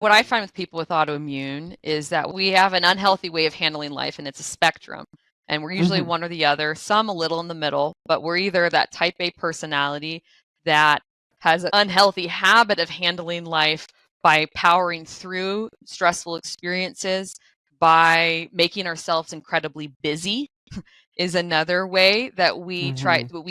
What I find with people with autoimmune is that we have an unhealthy way of handling life, and it's a spectrum. And we're usually one or the other, some a little in the middle, but we're either that type A personality that has an unhealthy habit of handling life by powering through stressful experiences, by making ourselves incredibly busy is another way that we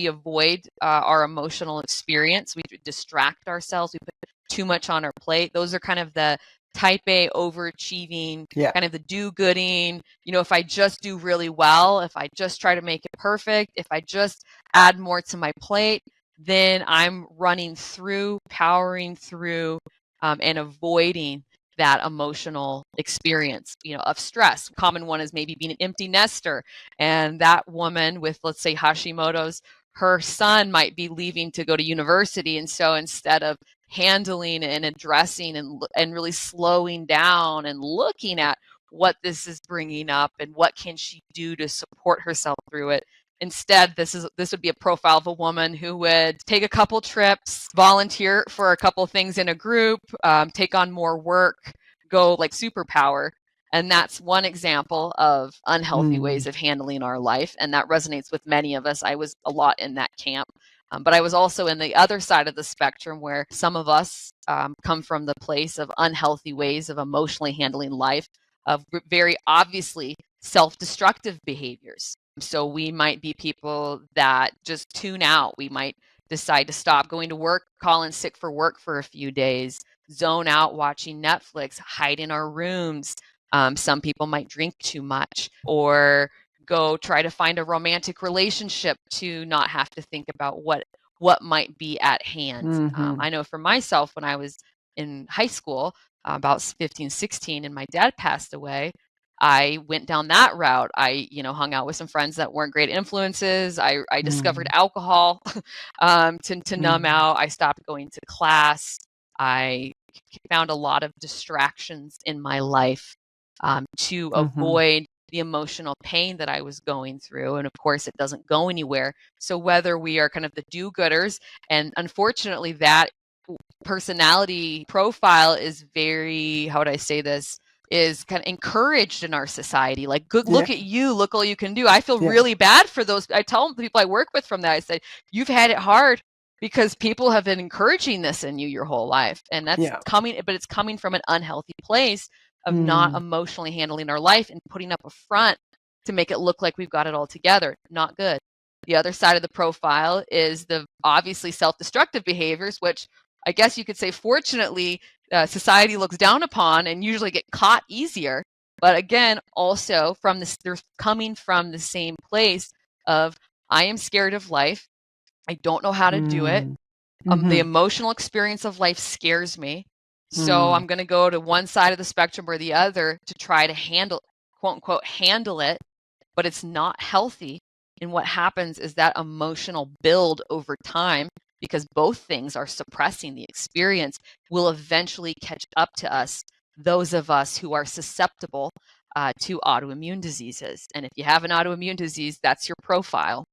avoid our emotional experience. We distract ourselves. We put too much on our plate. Those are kind of the type A overachieving, Yeah. kind of the do-gooding. If I just do really well, if I just try to make it perfect, if I just add more to my plate, then I'm running through, powering through, and avoiding that emotional experience, of stress. Common one is maybe being an empty nester. And that woman with, let's say, Hashimoto's, her son might be leaving to go to university. And so instead of handling and addressing and really slowing down and looking at what this is bringing up and what can she do to support herself through it, instead, this would be a profile of a woman who would take a couple trips, volunteer for a couple things in a group, take on more work, go like superpower. And that's one example of unhealthy ways of handling our life. And that resonates with many of us. I was a lot in that camp. But I was also in the other side of the spectrum where some of us come from the place of unhealthy ways of emotionally handling life, of very obviously self-destructive behaviors. So we might be people that just tune out. We might decide to stop going to work, call in sick for work for a few days, zone out watching Netflix, hide in our rooms. Some people might drink too much or go try to find a romantic relationship to not have to think about what might be at hand. I know for myself, when I was in high school, about 15, 16, and my dad passed away, I went down that route. I, hung out with some friends that weren't great influences. I discovered alcohol to numb out. I stopped going to class. I found a lot of distractions in my life to avoid the emotional pain that I was going through. And of course, it doesn't go anywhere. So whether we are kind of the do-gooders, and unfortunately that personality profile is very, how would I say this, is kind of encouraged in our society. Like, good, look at you, look all you can do. I feel really bad for those. I tell the people I work with from that, I say, you've had it hard because people have been encouraging this in you your whole life. And that's coming, but it's coming from an unhealthy place of not emotionally handling our life and putting up a front to make it look like we've got it all together. Not good. The other side of the profile is the obviously self-destructive behaviors, which I guess you could say, fortunately, society looks down upon and usually get caught easier. But again, also from this, they're coming from the same place of, I am scared of life. I don't know how to do it. The emotional experience of life scares me. So I'm going to go to one side of the spectrum or the other to try to handle, quote unquote, handle it. But it's not healthy. And what happens is that emotional build over time, because both things are suppressing the experience, will eventually catch up to us, those of us who are susceptible to autoimmune diseases. And if you have an autoimmune disease, that's your profile.